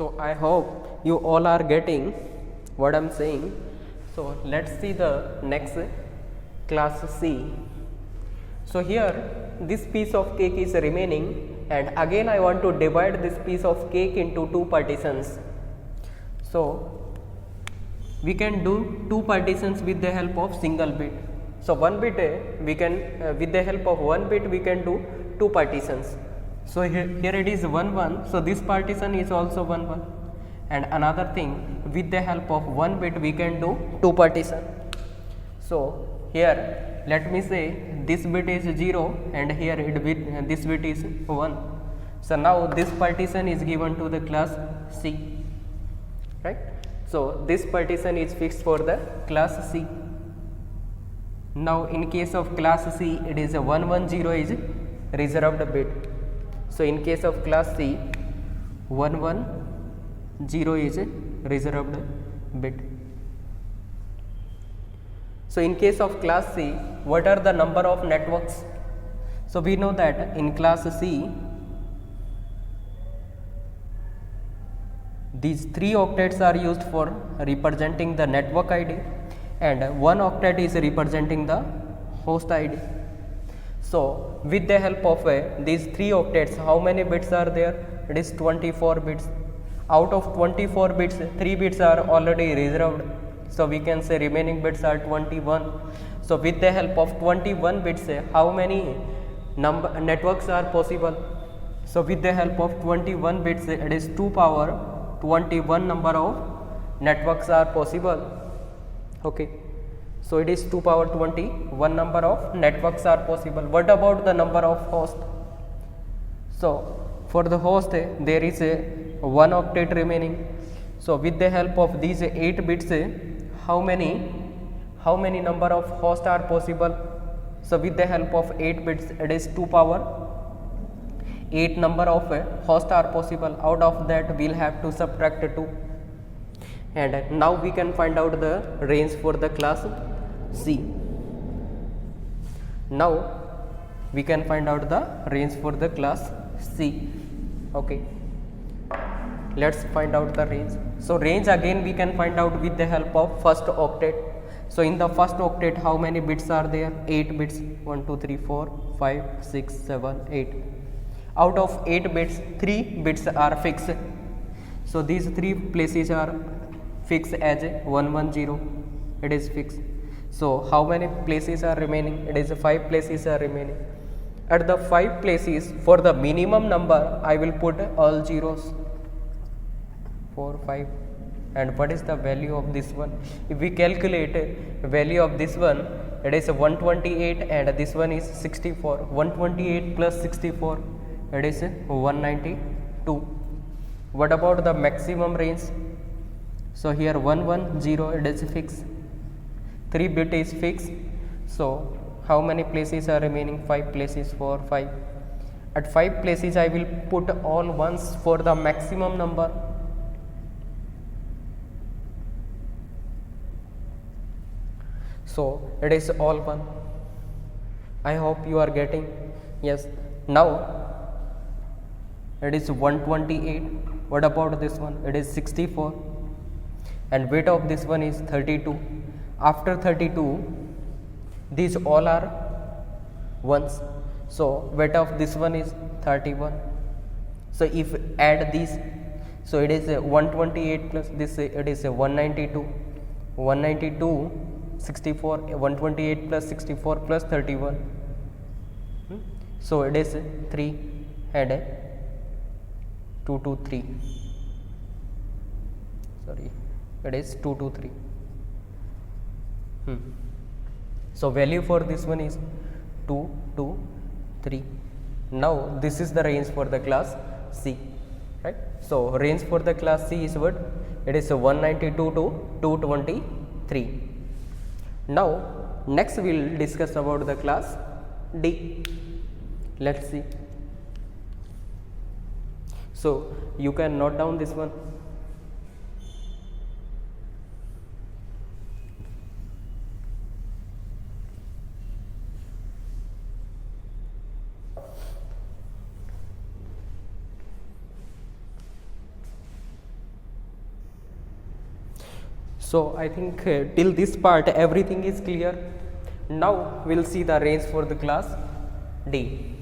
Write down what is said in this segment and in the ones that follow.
So I hope you all are getting what I'm saying. So let's see the next class C. So here this piece of cake is remaining, and again I want to divide this piece of cake into two partitions. So we can do two partitions with the help of single bit. So one bit we can with the help of one bit we can do two partitions. So here it is 1 1, so this partition is also 1 1, and another thing, with the help of one bit we can do two partition. So here let me say this bit is 0 and here this bit is 1. So now this partition is given to the class C, right? So this partition is fixed for the class C. Now in case of class C, it is a 1 1 0 is reserved bit. So in case of class C, 1 1 0 is a reserved bit. So in case of class C, what are the number of networks? So we know that in class C, these 3 octets are used for representing the network ID, and 1 octet is representing the host ID. So with the help of these 3 octets, how many bits are there? It is 24 bits. Out of 24 bits, 3 bits are already reserved. So we can say remaining bits are 21. So with the help of 21 bits, how many networks are possible? So with the help of 21 bits, it is 2 power 21 number of networks are possible. Okay. So it is 2 power 21 number of networks are possible. What about the number of hosts? So for the host, there is a 1 octet remaining. So with the help of these 8 bits, how many number of hosts are possible? So with the help of 8 bits, it is 2 power 8 number of hosts are possible. Out of that we'll have to subtract 2, and now we can find out the range for the class C. Now we can find out the range for the class C. Okay, let's find out the range. So range again we can find out with the help of first octet. So in the first octet, how many bits are there? 8 bits. 1 2 3 4 5 6 7 8. Out of 8 bits, 3 bits are fixed. So these 3 places are fixed as 1 1 0. It is fixed. So how many places are remaining? It is 5 places are remaining. At the 5 places, for the minimum number, I will put all zeros. 4 5. And what is the value of this one? If we calculate value of this one, it is 128, and this one is 64. 128 plus 64, it is 192. What about the maximum range? So here 1 1 0, it is fixed. 3 bit is fixed. So how many places are remaining? 5 places. 4 5. At 5 places I will put all ones for the maximum number. So it is all 1. I hope you are getting. Yes. Now it is 128. What about this one? It is 64, and weight of this one is 32. After 32, these all are ones. So weight of this one is 31. So if add these, so it is 128 plus this, it is 192. 192, 64, 128 plus 64 plus 31. So it is 3 and 223. Sorry, it is 223. So value for this one is 2 2 3. Now this is the range for the class C, right? So range for the class C is what? It is 192 to 223. Now next we will discuss about the class D. Let's see. So you can note down this one. So I think till this part everything is clear. Now we'll see the range for the class D.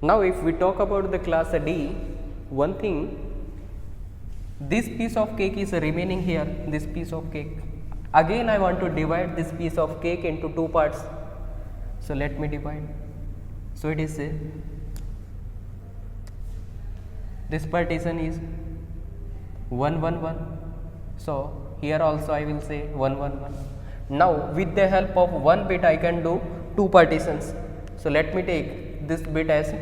Now if we talk about the class D, one thing, this piece of cake is remaining here, this piece of cake. Again I want to divide this piece of cake into two parts. So let me divide. So it is this partition is 1 1 1. So here also I will say 1 1 1. Now with the help of one bit I can do two partitions. So let me take this bit as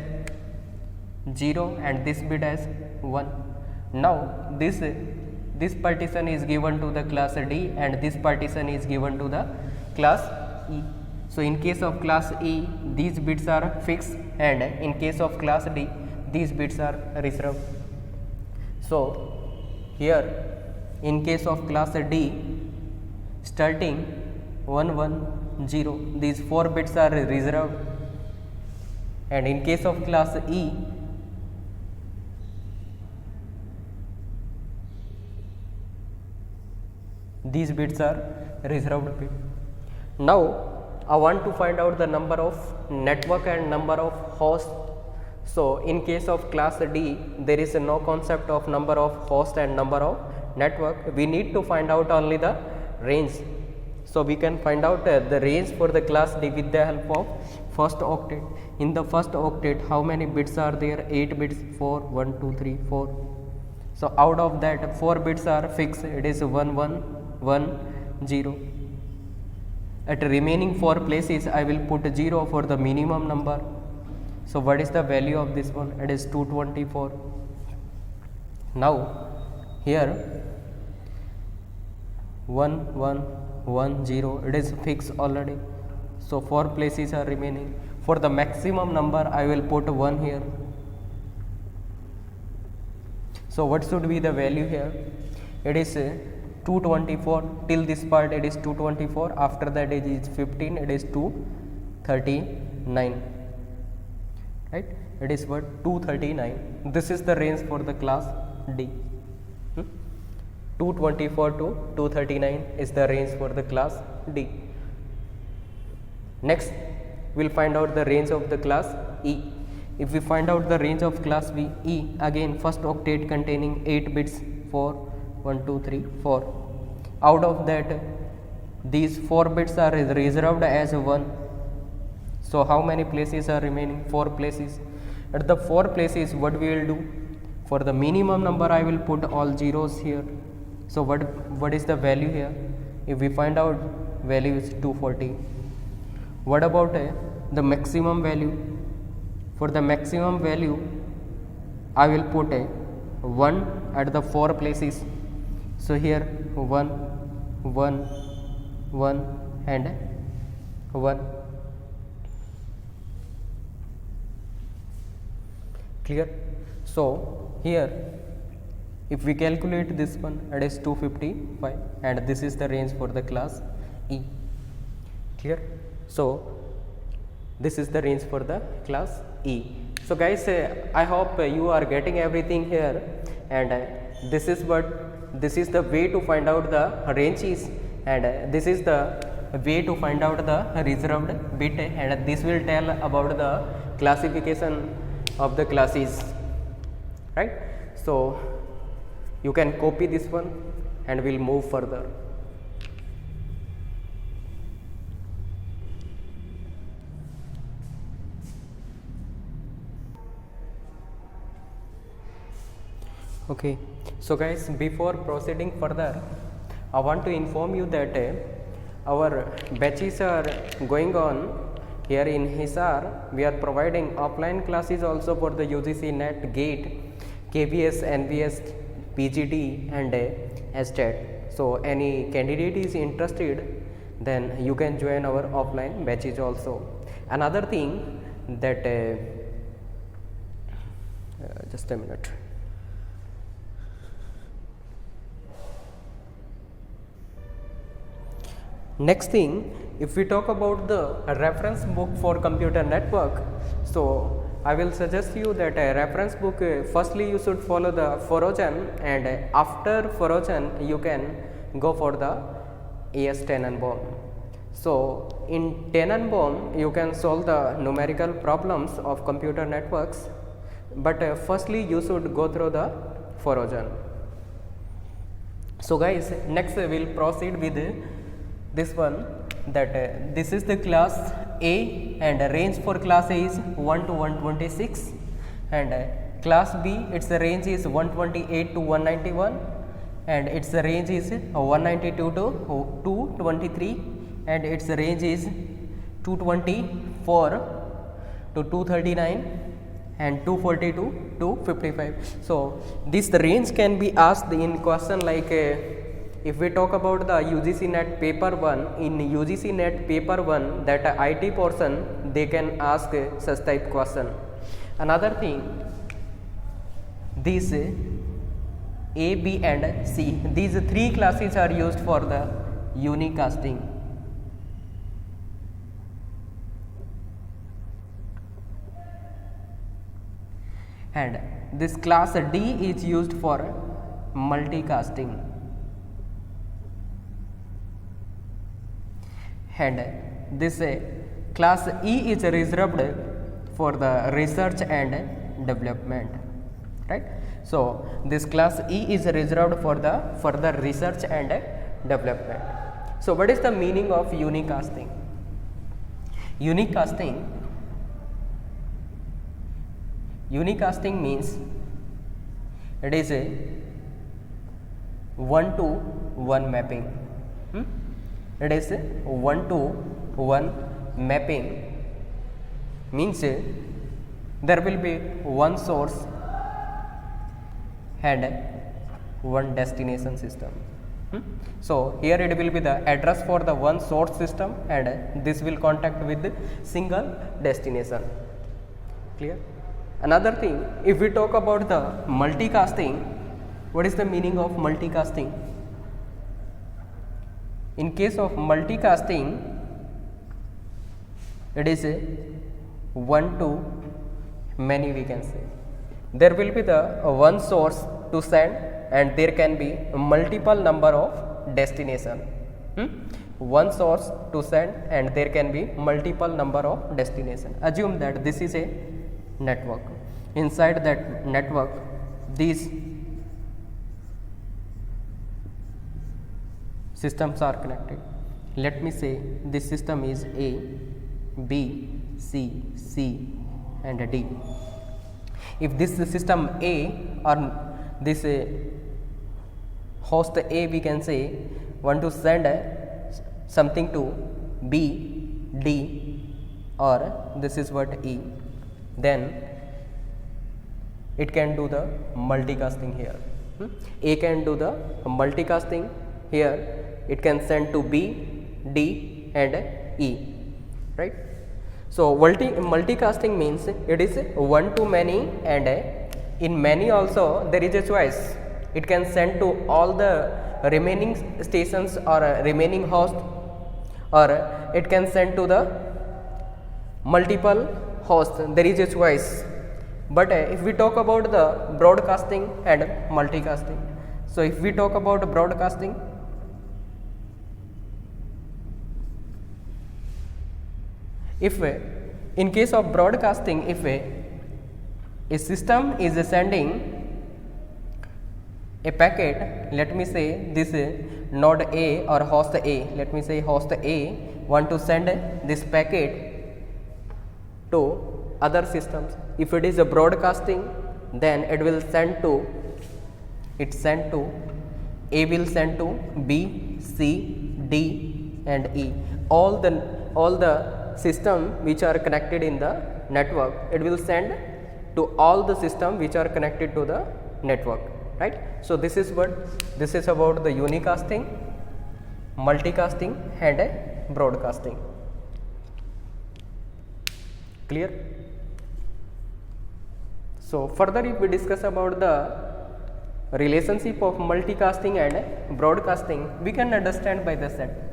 0 and this bit as 1. Now this partition is given to the class D and this partition is given to the class E. So in case of class E, these bits are fixed, and in case of class D, these bits are reserved. So here in case of class D, starting 1 1 0, these 4 bits are reserved, and in case of class E, these bits are reserved bit. Now I want to find out the number of network and number of hosts. So in case of class D, there is no concept of number of host and number of network. We need to find out only the range. So we can find out the range for the class D with the help of first octet. In the first octet, how many bits are there? 8 bits. 4 1 2 3 4. So out of that, 4 bits are fixed. It is 1 1 1 0. At remaining 4 places, I will put 0 for the minimum number. So what is the value of this one? It is 224. Now here 1 1 1 0, it is fixed already. So 4 places are remaining. For the maximum number, I will put 1 here. So what should be the value here? It is 224. Till this part it is 224. After that it is 15. It is 239. Right? It is what? 239. This is the range for the class D. 224 to 239 is the range for the class D. Next, we'll find out the range of the class E. If we find out the range of class E, again first octet containing 8 bits, 4 1 2 3 4. Out of that, these 4 bits are reserved as 1. So how many places are remaining? 4 places. At the 4 places, what we will do? For the minimum number, I will put all zeros here. So what is the value here? If we find out, value is 240. What about the maximum value? For the maximum value, I will put a 1 at the 4 places. So here 1 1 1 and 1. Clear? So here if we calculate this one, it is 255, and this is the range for the class E. Clear? So this is the range for the class E. So guys, I hope you are getting everything here, and this is the way to find out the ranges, and this is the way to find out the reserved bit, and this will tell about the classification of the classes, right? So you can copy this one and we'll move further. Okay, so guys, before proceeding further, I want to inform you that our batches are going on here in Hisar. We are providing offline classes also for the UGC NET, GATE, KBS, NBS, PGD and STAT. So any candidate is interested, then you can join our offline batches also. Another thing that just a minute. Next thing, if we talk about the reference book for computer network, so I will suggest you that a reference book, firstly you should follow the Forogen, and after Forogen you can go for the AS Tenenbaum. So in Tenenbaum you can solve the numerical problems of computer networks, but firstly you should go through the Forogen. So guys, next we will proceed with this one, that this is the class A and range for class A is 1 to 126, and class B its range is 128 to 191, and its range is 192 to 223, and its range is 224 to 239 and 240 to 255. So this range can be asked in question like if we talk about the UGC NET paper 1, in UGC NET paper 1, that IT portion they can ask such type question. Another thing, these A, B and C, these three classes are used for the unicasting. And this class D is used for multicasting, and this class E is reserved for the research and development, right. So this class E is reserved for the further research and development. So what is the meaning of unicasting? Unicasting means it is a 1-to-1 mapping. It is a 1-to-1 mapping means there will be one source and one destination system. So here it will be the address for the one source system, and this will contact with the single destination. Clear? Another thing, if we talk about the multicasting, what is the meaning of multicasting? In case of multicasting, it is a one to many, we can say. There will be the one source to send, and there can be multiple number of destination. One source to send, and there can be multiple number of destination. Assume that this is a network. Inside that network, these systems are connected. Let me say this system is A, B, C, C and D. If this system A or this host A, we can say want to send something to B, D, or this is what E, then it can do the multicasting here. A can do the multicasting here, it can send to B, D and E, right. So multicasting means it is one to many, and in many also there is a choice. It can send to all the remaining stations or remaining host, or it can send to the multiple hosts. There is a choice. But if we talk about the broadcasting and multicasting, so if we talk about broadcasting, if in case of broadcasting, if a system is sending a packet, let me say this node A or host A, let me say host A want to send this packet to other systems. If it is a broadcasting, then it will send to, A will send to B, C, D and E. All the system which are connected in the network, it will send to all the system which are connected to the network, right. So this is about the unicasting, multicasting and broadcasting. Clear? So further, if we discuss about the relationship of multicasting and broadcasting, we can understand by the set.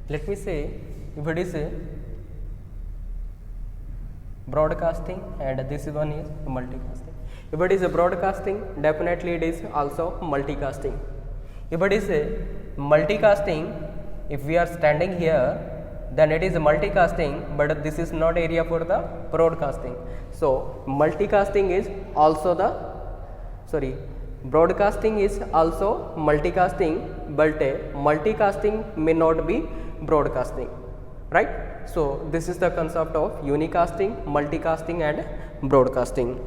Let me say if it is broadcasting, and this one is multicasting. If it is a broadcasting, definitely it is also multicasting. If it is a multicasting, if we are standing here, then it is multicasting, but this is not area for the broadcasting. So multicasting is also the broadcasting is also multicasting, but multicasting may not be broadcasting, right? So this is the concept of unicasting, multicasting and broadcasting.